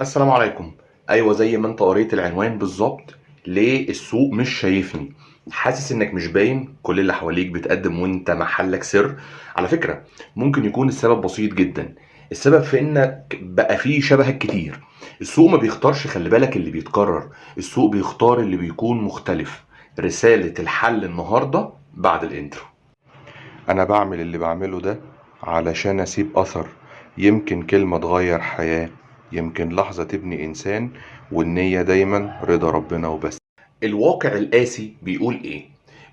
السلام عليكم. ايوه، زي ما انت قريت العنوان بالظبط. ليه السوق مش شايفني؟ حاسس انك مش باين، كل اللي حواليك بتقدم وانت محلك سر. على فكرة، ممكن يكون السبب بسيط جدا. السبب في انك بقى فيه شبهك كتير. السوق ما بيختارش، خلي بالك، اللي بيتكرر. السوق بيختار اللي بيكون مختلف. رسالة الحل النهاردة بعد الانترو. أنا بعمل اللي بعمله ده علشان أسيب أثر. يمكن كلمة تغير حياة، يمكن لحظة تبني إنسان. والنية دايما رضا ربنا وبس. الواقع القاسي بيقول إيه؟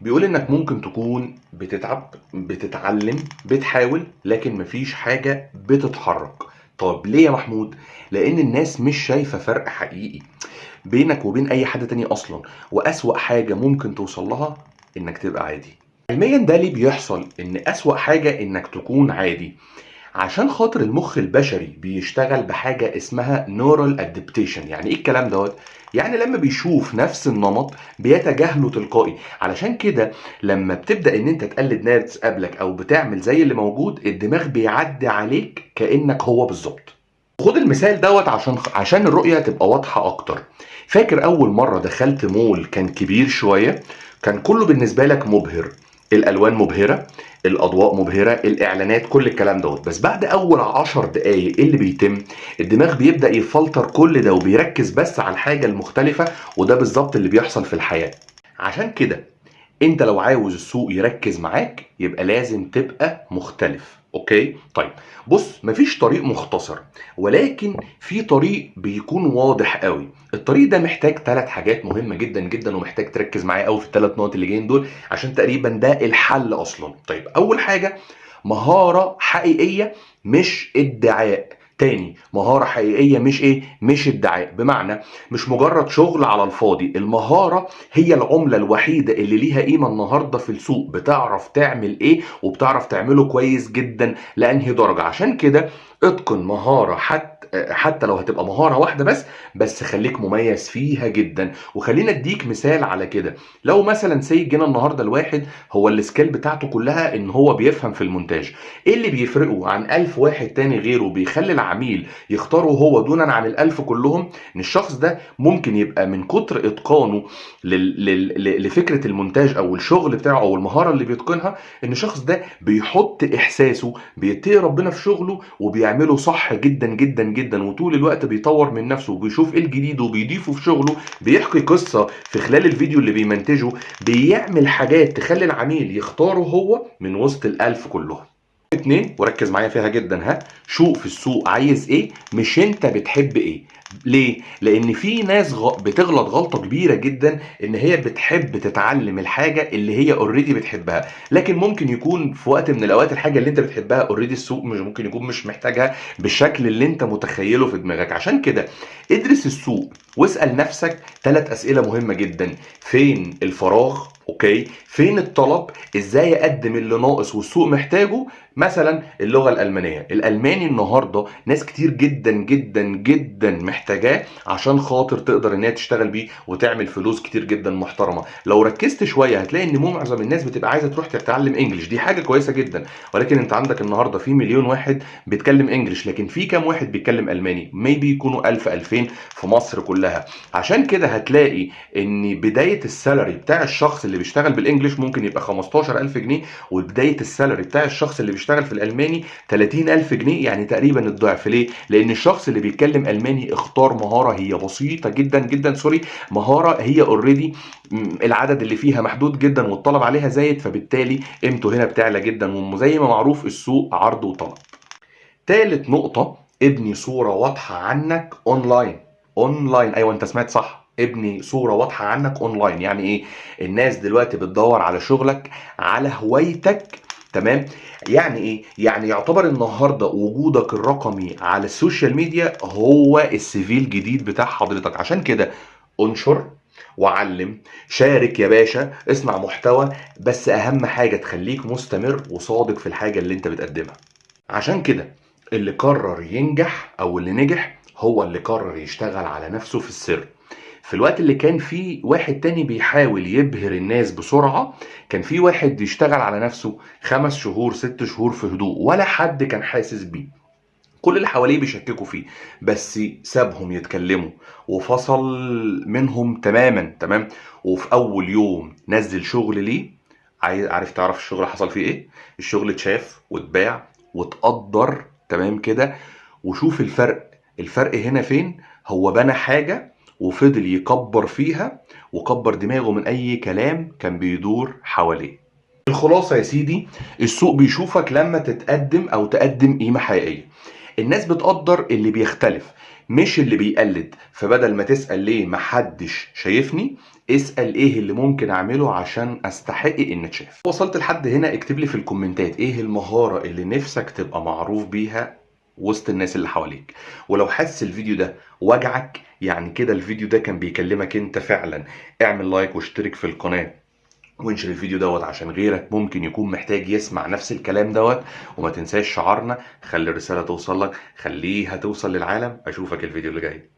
بيقول إنك ممكن تكون بتتعب، بتتعلم، بتحاول، لكن مفيش حاجة بتتحرك. طب ليه يا محمود؟ لأن الناس مش شايفة فرق حقيقي بينك وبين أي حد تاني أصلا. وأسوأ حاجة ممكن توصل لها إنك تبقى عادي. علميا ده ليه بيحصل؟ ان اسوأ حاجة انك تكون عادي. عشان خاطر المخ البشري بيشتغل بحاجة اسمها نورال ادابتيشن. يعني ايه الكلام دوت؟ يعني لما بيشوف نفس النمط بيتجاهله تلقائي. علشان كده لما بتبدأ ان انت تقلد ناس قبلك او بتعمل زي اللي موجود، الدماغ بيعدي عليك كأنك هو بالظبط. خد المثال دوت عشان الرؤية تبقى واضحة اكتر. فاكر اول مرة دخلت مول كان كبير شوية؟ كان كله بالنسبة لك مبهر. الالوان مبهرة، الاضواء مبهرة، الاعلانات، كل الكلام دوت. بس بعد اول 10 دقايق ايه اللي بيتم؟ الدماغ بيبدأ يفلتر كل ده وبيركز بس على الحاجة المختلفة. وده بالظبط اللي بيحصل في الحياة. عشان كده انت لو عاوز السوق يركز معاك يبقى لازم تبقى مختلف. اوكي؟ طيب، بص، مفيش طريق مختصر، ولكن في طريق بيكون واضح قوي. الطريق ده محتاج 3 حاجات مهمة جدا جدا، ومحتاج تركز معايا قوي في ال3 نقط اللي جايين دول، عشان تقريبا ده الحل اصلا. طيب، اول حاجة، مهارة حقيقية مش ادعاء. تاني، مهارة حقيقية مش ايه؟ مش ادعاء. بمعنى مش مجرد شغل على الفاضي. المهارة هي العملة الوحيدة اللي ليها قيمة النهاردة في السوق. بتعرف تعمل ايه وبتعرف تعمله كويس جدا لأنهي درجة. عشان كده اتقن مهارة، حتى لو هتبقى مهارة واحدة بس خليك مميز فيها جدا. وخلينا اديك مثال على كده. لو مثلا جينا النهارده الواحد هو السكيل بتاعته كلها ان هو بيفهم في المونتاج. ايه اللي بيفرقه عن 1000 واحد تاني غيره بيخلي العميل يختاره هو دونا عن ال1000 كلهم؟ ان الشخص ده ممكن يبقى من كتر اتقانه لفكره المونتاج او الشغل بتاعه او المهاره اللي بيتقنها، ان الشخص ده بيحط احساسه، بيتقي ربنا في شغله وبيعمله صح جدا جدا جدا، وطول الوقت بيطور من نفسه وبيشوف ايه الجديد وبيضيفه في شغله. بيحكي قصه في خلال الفيديو اللي بيمنتجه. بيعمل حاجات تخلي العميل يختاره هو من وسط ال1000 كلهم. اتنين، وركز معايا فيها جدا، ها. شوف السوق عايز ايه، مش انت بتحب ايه. ليه؟ لان في ناس بتغلط غلطة كبيرة جدا، ان هي بتحب تتعلم الحاجة اللي هي اوريدي بتحبها. لكن ممكن يكون في وقت من الاوقات الحاجة اللي انت بتحبها اوريدي السوق مش ممكن يكون مش محتاجها بالشكل اللي انت متخيله في دماغك. عشان كده ادرس السوق واسأل نفسك 3 اسئلة مهمة جدا. فين الفراغ؟ اوكي. فين الطلب؟ ازاي اقدم اللي ناقص والسوق محتاجه؟ مثلا اللغه الالمانيه. الالماني النهارده ناس كتير جدا جدا جدا محتاجاه عشان خاطر تقدر ان هي تشتغل بيه وتعمل فلوس كتير جدا محترمه. لو ركزت شويه هتلاقي ان معظم الناس بتبقى عايزه تروح تتعلم انجليش. دي حاجه كويسه جدا، ولكن انت عندك النهارده في مليون واحد بيتكلم انجليش، لكن في كام واحد بيتكلم الماني؟ ميبي يكونوا 1000 2000 في مصر كلها. عشان كده هتلاقي ان بدايه السالري بتاع الشخص اللي بيشتغل بالانجليش ممكن يبقى 15000 جنيه، وبدايه السالري بتاع الشخص اللي بيشتغل في الالماني 30000 جنيه. يعني تقريبا الضعف. ليه؟ لان الشخص اللي بيتكلم الماني اختار مهاره هي بسيطه جدا جدا، سوري، مهاره هي اوريدي العدد اللي فيها محدود جدا والطلب عليها زايد، فبالتالي قيمته هنا بتعلى جدا. وزي ما معروف السوق عرض وطلب. تالت نقطة، ابني صورة واضحة عنك اونلاين. اونلاين، ايوه انت سمعت صح، ابني صورة واضحة عنك اونلاين. يعني ايه؟ الناس دلوقتي بتدور على شغلك، على هوايتك. تمام. يعني ايه؟ يعني يعتبر النهارده وجودك الرقمي على السوشيال ميديا هو السي في الجديد بتاع حضرتك. عشان كده انشر وعلم، شارك يا باشا، اسمع محتوى، بس اهم حاجة تخليك مستمر وصادق في الحاجة اللي انت بتقدمها. عشان كده اللي قرر ينجح او اللي نجح هو اللي قرر يشتغل على نفسه في السر. في الوقت اللي كان فيه واحد تاني بيحاول يبهر الناس بسرعة، كان في واحد يشتغل على نفسه 5 شهور 6 شهور في هدوء ولا حد كان حاسس بيه. كل اللي حواليه بيشككوا فيه، بس سابهم يتكلموا وفصل منهم تماما. تمام. وفي اول يوم نزل شغل ليه، عارف تعرف الشغل حصل فيه ايه؟ الشغل اتشاف واتباع واتقدر. تمام كده. وشوف الفرق هنا فين. هو بنى حاجة وفضل يكبر فيها وكبر دماغه من اي كلام كان بيدور حواليه. الخلاصة يا سيدي، السوق بيشوفك لما تتقدم او تقدم قيمة حقيقية. الناس بتقدر اللي بيختلف مش اللي بيقلد. فبدل ما تسأل ليه محدش شايفني، اسأل ايه اللي ممكن اعمله عشان استحق ان اتشاف. وصلت لحد هنا اكتب لي في الكومنتات ايه المهارة اللي نفسك تبقى معروف بيها وسط الناس اللي حواليك. ولو حاسس الفيديو ده وجعك، يعني كده الفيديو ده كان بيكلمك انت فعلا، اعمل لايك واشترك في القناة وانشر الفيديو دوت عشان غيرك ممكن يكون محتاج يسمع نفس الكلام دوت. وما تنساش شعارنا، خلي الرسالة توصل لك، خليها توصل للعالم. اشوفك الفيديو اللي جاي.